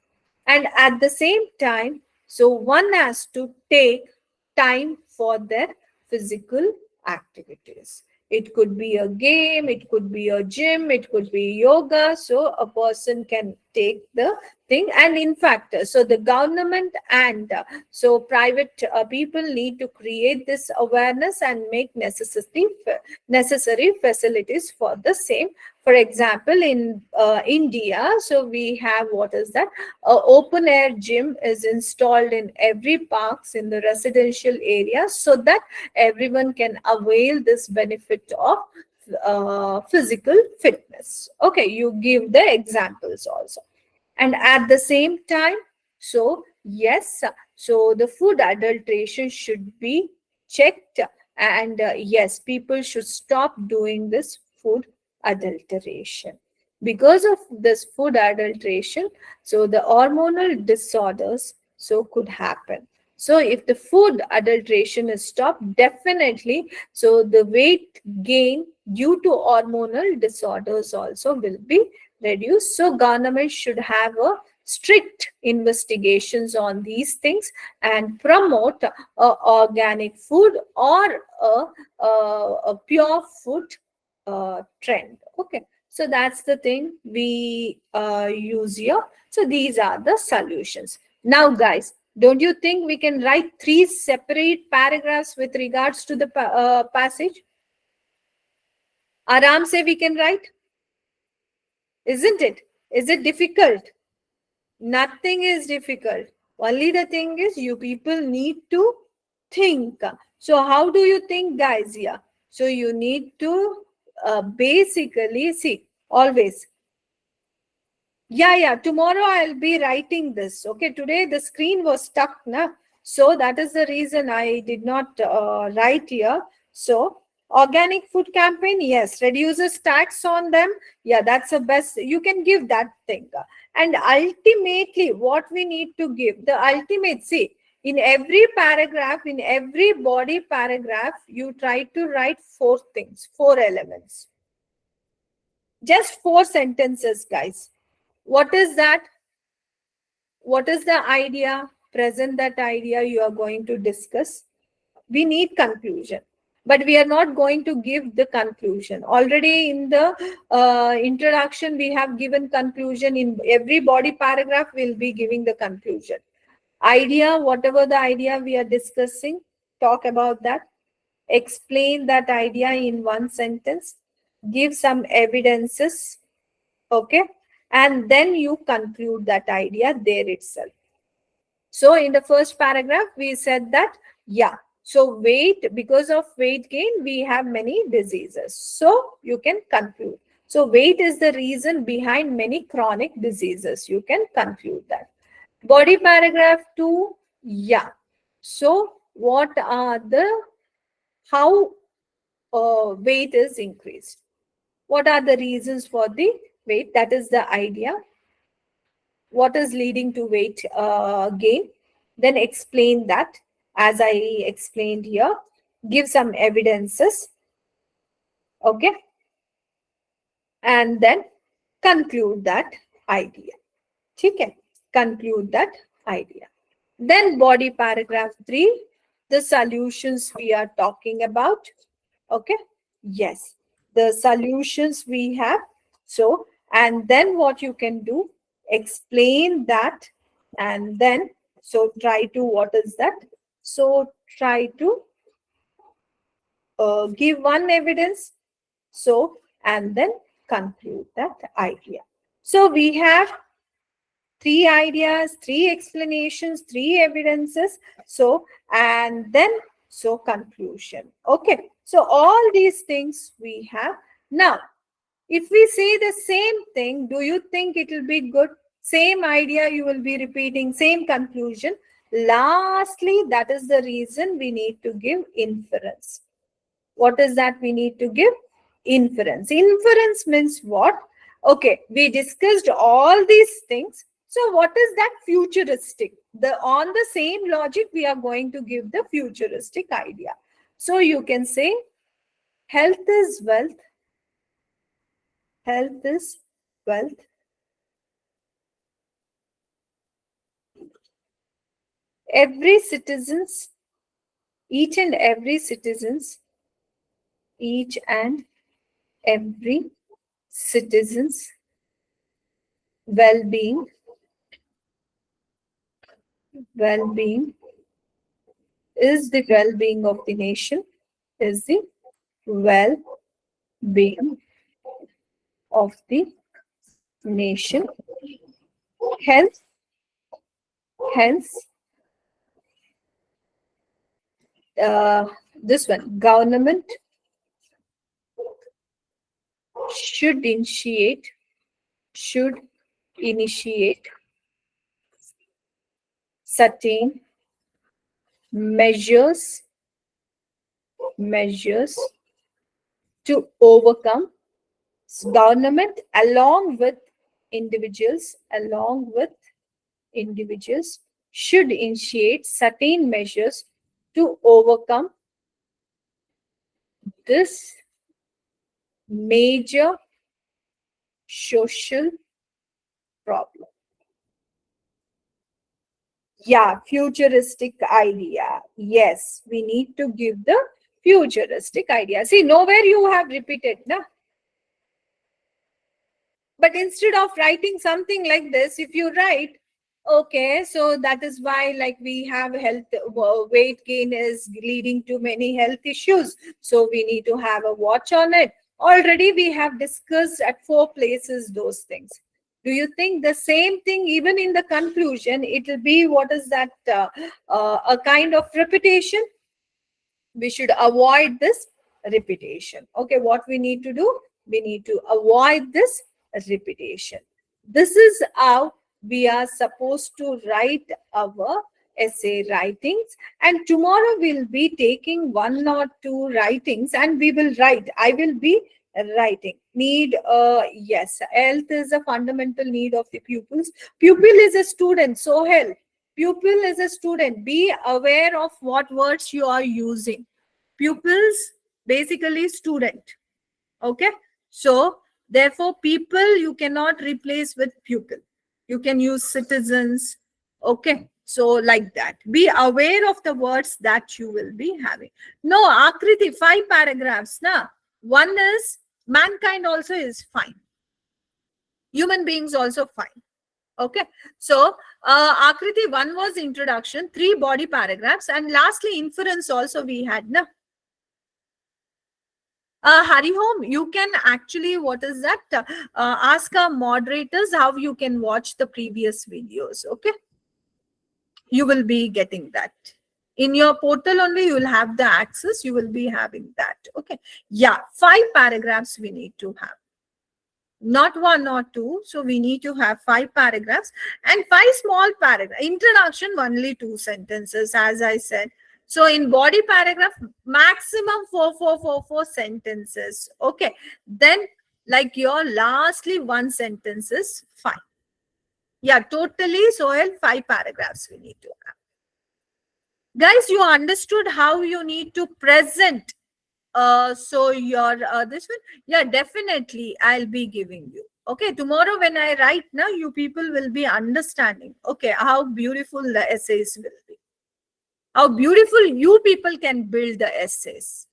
And at the same time, so one has to take time for their physical activities. It could be a game, it could be a gym, it could be yoga. So a person can take the thing. And in fact, so the government and so private people need to create this awareness and make necessary facilities for the same. For example, in India, so we have, what is that? Open air gym is installed in every parks in the residential areas, so that everyone can avail this benefit of physical fitness. Okay, you give the examples also. And at the same time, so yes, so the food adulteration should be checked, and yes, people should stop doing this food adulteration. Because of this food adulteration, so the hormonal disorders so could happen. So if the food adulteration is stopped, definitely so the weight gain due to hormonal disorders also will be reduced. So government should have a strict investigations on these things and promote organic food or a pure food trend. Okay, so that's the thing we use here. So these are the solutions. Now guys, don't you think we can write 3 separate paragraphs with regards to the passage? Aram se we can write, isn't it? Is it difficult? Nothing is difficult. Only the thing is you people need to think. So how do you think, guys? Yeah. So you need to basically see always Yeah. Tomorrow I'll be writing this. Okay. Today the screen was stuck, na. So that is the reason I did not write here. So organic food campaign, yes. Reduces tax on them. Yeah, that's the best. You can give that thing. And ultimately, what we need to give, the ultimate, see, in every paragraph, in every body paragraph, you try to write four things, four elements. Just four sentences, guys. What is that? What is the idea? Present that idea you are going to discuss. We need conclusion, but we are not going to give the conclusion. Already in the introduction, we have given conclusion. In every body paragraph, we'll be giving the conclusion. Idea, whatever the idea we are discussing, talk about that. Explain that idea in one sentence. Give some evidences. Okay. And then you conclude that idea there itself. So in the first paragraph, we said that, yeah, so weight, because of weight gain, we have many diseases. So you can conclude. So weight is the reason behind many chronic diseases. You can conclude that. Body paragraph 2, yeah. So what are the, how weight is increased? What are the reasons for the weight? That is the idea. What is leading to weight gain, then explain that as I explained here, give some evidences, okay, and then conclude that idea. Okay, conclude that idea. Then body paragraph 3, the solutions we are talking about. Okay, yes, the solutions we have. So, and then what you can do, explain that, and then, so try to, what is that? So, try to give one evidence. So, and then conclude that idea. So, we have three ideas, three explanations, three evidences. So, and then, so conclusion. Okay. So, all these things we have. Now, if we say the same thing, do you think it will be good? Same idea you will be repeating, same conclusion. Lastly, that is the reason we need to give inference. What is that we need to give? Inference. Inference means what? Okay, we discussed all these things. So what is that futuristic? The on the same logic, we are going to give the futuristic idea. So you can say health is wealth. Health is wealth. Every citizens, each and every citizens, each and every citizens well-being, well-being is the well-being of the nation, is the well-being of the nation. Hence, hence, uh, this one, government should should initiate certain measures, measures to overcome. Government along with individuals should initiate certain measures to overcome this major social problem. Yeah, futuristic idea. Yes, we need to give the futuristic idea. See, nowhere you have repeated, na? But instead of writing something like this, if you write, okay, so that is why, like, we have health, weight gain is leading to many health issues. So we need to have a watch on it. Already we have discussed at four places those things. Do you think the same thing, even in the conclusion, it will be, what is that, a kind of repetition? We should avoid this repetition. Okay, what we need to do? We need to avoid this repetition. This is how we are supposed to write our essay writings. And tomorrow we'll be taking one or two writings and we will write. I will be writing. Need, yes, health is a fundamental need of the pupils. Pupil is a student, so health. Pupil is a student. Be aware of what words you are using. Pupils, basically student. Okay, so therefore people you cannot replace with pupil. You can use citizens. Okay, so like that, be aware of the words that you will be having. No, akriti, 5 paragraphs na. One is mankind also is fine, human beings also fine. Okay, so akriti 1 was introduction, 3 body paragraphs, and lastly inference also we had na. Hari Home, you can actually, what is that? Ask our moderators how you can watch the previous videos. Okay, you will be getting that. In your portal only, you will have the access. You will be having that. Okay, yeah, 5 paragraphs we need to have, not 1 or 2. So we need to have 5 paragraphs and 5 small paragraphs. Introduction, only 2 sentences, as I said. So in body paragraph, maximum 4 sentences. Okay. Then like your lastly 1 sentence is fine. Yeah, totally. So 5 paragraphs we need to have. Guys, you understood how you need to present. So your this one, yeah, definitely I'll be giving you. Okay, tomorrow when I write now, you people will be understanding. Okay, how beautiful the essays will be. How beautiful you people can build the essays.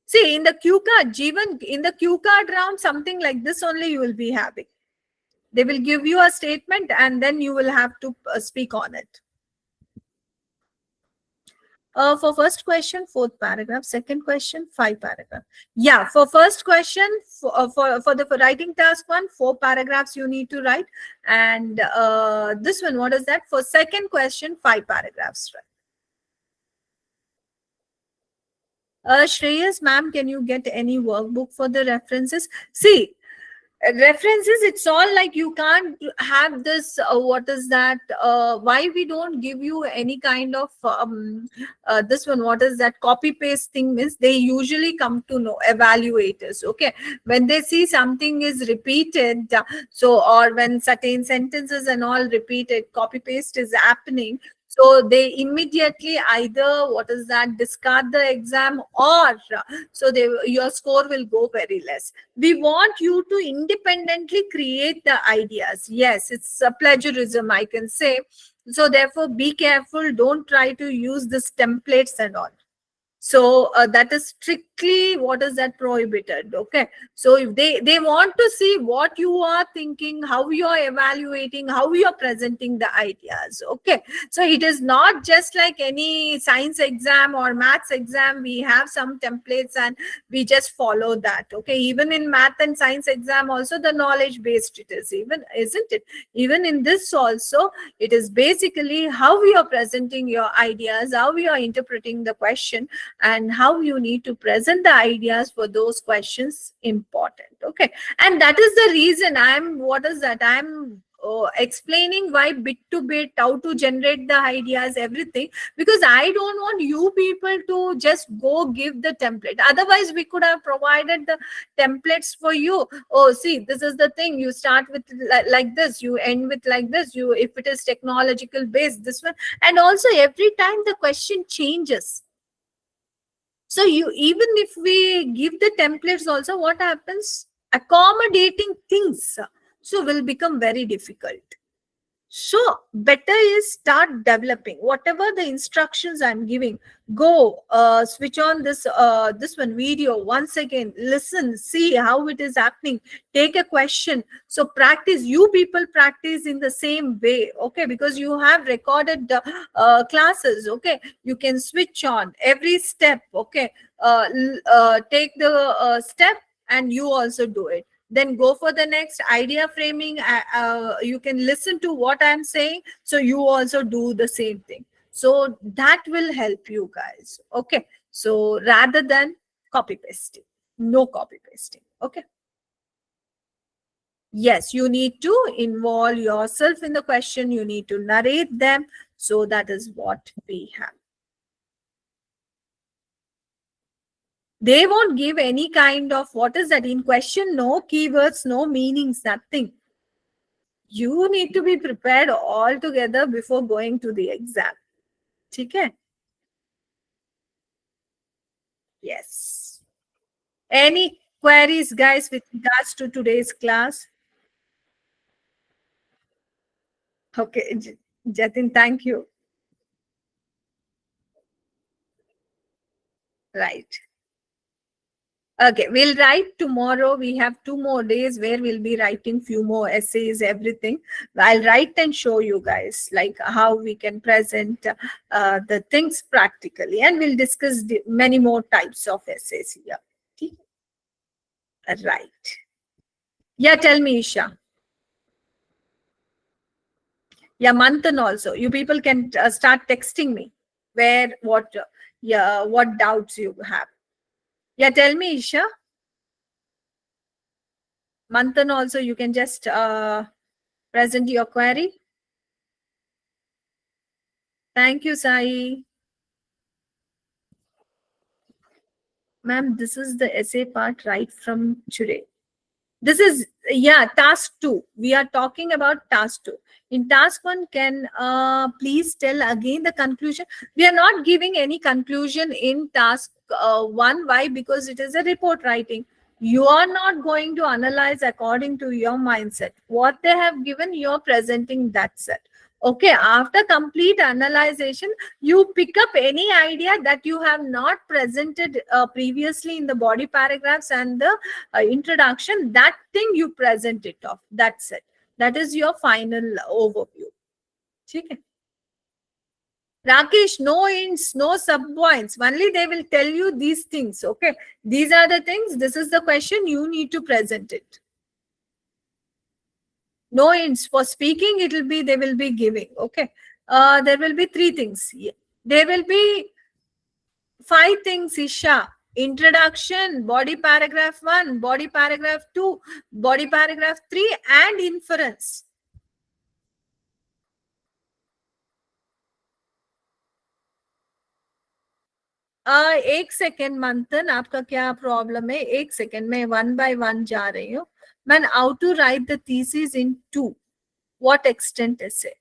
See, in the Q card, even in the Q card round, something like this only you will be having. They will give you a statement and then you will have to speak on it. For first question, 4th paragraph. Second question, 5 paragraph. Yeah, for first question, for the writing task 1, 4 paragraphs you need to write. And this one, what is that? For second question, 5 paragraphs, right? Shreyas, ma'am, can you get any workbook for the references? See, references, it's all like you can't have this what is that, why we don't give you any kind of this one, what is that, copy paste thing, means they usually come to know evaluators. Okay, when they see something is repeated, so or when certain sentences and all repeated, copy paste is happening, so they immediately either what is that, discard the exam, or so they, your score will go very less. We want you to independently create the ideas. Yes, it's a plagiarism, I can say. So therefore be careful, don't try to use this templates and all. So that is strictly what is that, prohibited. Okay, so if they want to see what you are thinking, how you are evaluating, how you are presenting the ideas. Okay, so it is not just like any science exam or maths exam, we have some templates and we just follow that. Okay, even in math and science exam also the knowledge based it is, even, isn't it? Even in this also it is basically how we are presenting your ideas, how we are interpreting the question, and how you need to present the ideas for those questions important. Okay, and that is the reason I'm, what is that, I'm explaining why bit to bit, how to generate the ideas, everything, because I don't want you people to just go give the template. Otherwise we could have provided the templates for you. Oh, see, this is the thing, you start with like this, you end with like this, you, if it is technological based, this one, and also every time the question changes. So you, even if we give the templates also, what happens? Accommodating things so will become very difficult. So better is start developing whatever the instructions I'm giving. Go switch on this one video once again, listen, see how it is happening, take a question. So practice, you people practice in the same way. Okay, because you have recorded the classes. Okay, you can switch on every step. Okay, take the step and you also do it, then go for the next idea framing. You can listen to what I'm saying, so you also do the same thing. So that will help you guys. Okay, so rather than copy pasting, no copy pasting. Okay. Yes, you need to involve yourself in the question. You need to narrate them. So that is what we have. They won't give any kind of, what is that in question? No keywords, no meanings, nothing. You need to be prepared altogether before going to the exam. Okay? Yes. Any queries, guys, with regards to today's class? Okay, Jatin, thank you. Right. Okay, we'll write tomorrow. We have 2 more days where we'll be writing few more essays, everything. I'll write and show you guys like how we can present the things practically, and we'll discuss many more types of essays here. Right. Yeah, tell me, Isha. Yeah, Manthan also. You people can start texting me where, what, yeah, what doubts you have. Yeah, tell me, Isha. Manthan also, you can just present your query. Thank you, Sai. Ma'am, this is the essay part right from today. This is, yeah, task 2. We are talking about task 2. In task 1, can please tell again the conclusion? We are not giving any conclusion in task 1. Why? Because it is a report writing. You are not going to analyze according to your mindset. What they have given, you're presenting that set. Okay, after complete analyzation, you pick up any idea that you have not presented previously in the body paragraphs and the introduction, that thing you present it off. That's it. That is your final overview. Okay. Rakesh, no ints, no subpoints. Only they will tell you these things. Okay. These are the things. This is the question. You need to present it. No ints. For speaking, it will be, they will be giving. Okay. There will be 3 things. There will be 5 things, Isha. Introduction, body paragraph 1, body paragraph 2, body paragraph 3, and inference. एक second मंथन, आपका क्या problem है? एक second, मैं 1 by 1 जा रही हूँ. Man, how to write the thesis in 2? What extent essay?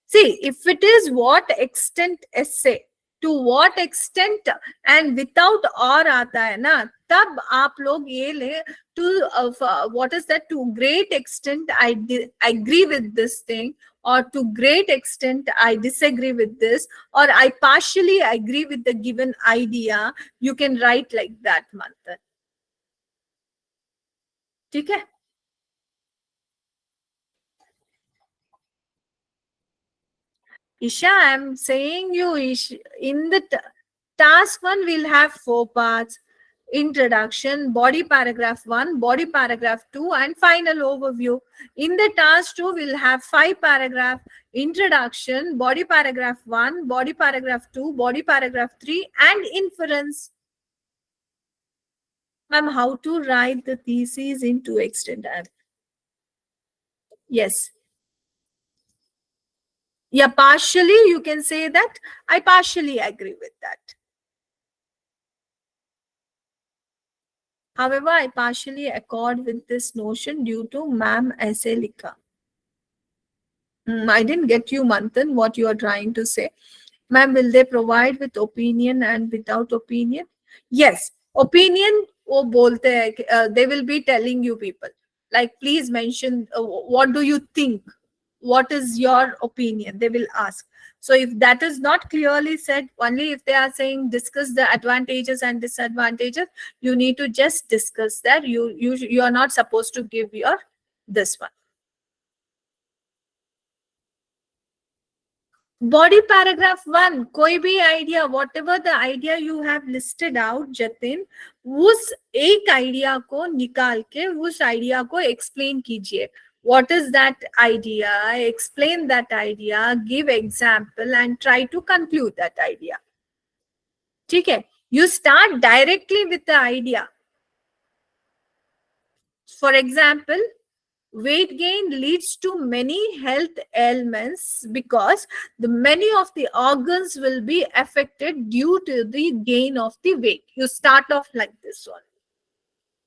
See, if it is what extent essay, to what extent and without or आता है ना, तब आप लोग ये ले to what is that, to great extent I agree with this thing, or to great extent I disagree with this, or I partially agree with the given idea. You can write like that, Manthan. ठीक है? Isha, I'm saying you, in the task 1, we'll have 4 parts: introduction, body paragraph 1, body paragraph 2, and final overview. In the task 2, we'll have 5 paragraph: introduction, body paragraph 1, body paragraph 2, body paragraph 3, and inference. Ma'am, how to write the thesis in 2 extent? Yes. Yeah, partially you can say that. I partially agree with that. However, I partially accord with this notion due to ma'am essay likha. I didn't get you, Manthan, what you are trying to say. Ma'am, will they provide with opinion and without opinion? Yes, opinion, wo bolte hai, they will be telling you people. Like, please mention, what do you think? What is your opinion? They will ask. So if that is not clearly said, only if they are saying discuss the advantages and disadvantages, you need to just discuss that. You are not supposed to give your this one. Body paragraph 1, कोई भी idea, whatever the idea you have listed out, Jatin, उस एक idea को निकाल के उस idea को explain कीजिए. What is that idea? Explain that idea, give example, and try to conclude that idea. ठीक है? You start directly with the idea. For example, Weight gain leads to many health ailments because the many of the organs will be affected due to the gain of the weight. You start off like this one.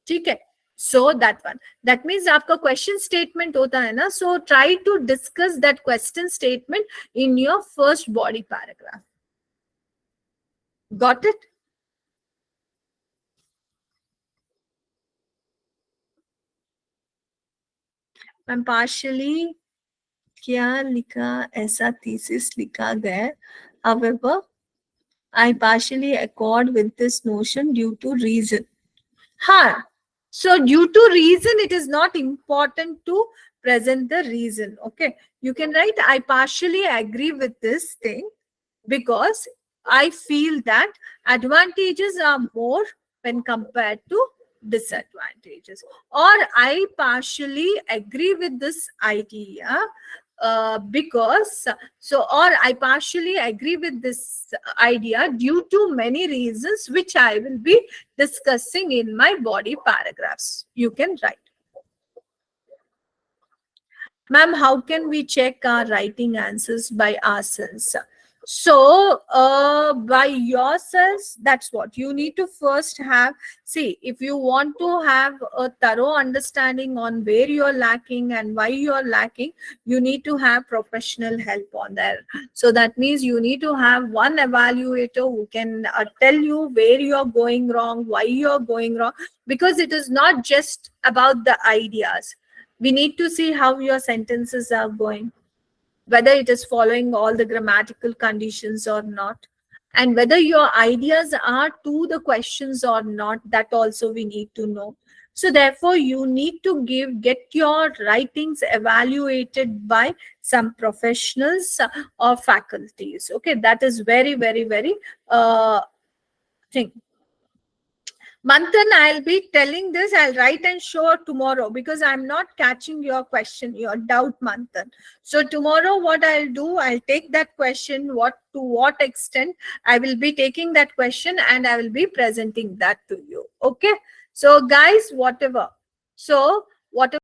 ठीक है. So that one, that means आपका question statement होता है ना, so try to discuss that question statement in your first body paragraph. Got it? I'm partially क्या लिखा, ऐसा thesis लिखा गया. However, I partially accord with this notion due to reason. Huh. So due to reason, it is not important to present the reason. Okay. You can write, I partially agree with this thing because I feel that advantages are more when compared to disadvantages. Or I partially agree with this idea because so, or I partially agree with this idea due to many reasons which I will be discussing in my body paragraphs. You can write. Ma'am, how can we check our writing answers by ourselves? So, by yourselves, that's what you need to first have. See, if you want to have a thorough understanding on where you're lacking and why you're lacking, you need to have professional help on there. So that means you need to have one evaluator who can tell you where you're going wrong, why you're going wrong, because it is not just about the ideas. We need to see how your sentences are going, whether it is following all the grammatical conditions or not, and whether your ideas are to the questions or not. That also we need to know. So therefore you need to get your writings evaluated by some professionals or faculties. Okay, that is very, very, very thing. Manthan, I'll be telling this, I'll write and show tomorrow because I'm not catching your question, your doubt, Manthan. So tomorrow what I'll do, I'll take that question, to what extent I will be taking that question and I will be presenting that to you. Okay. So guys, whatever. So whatever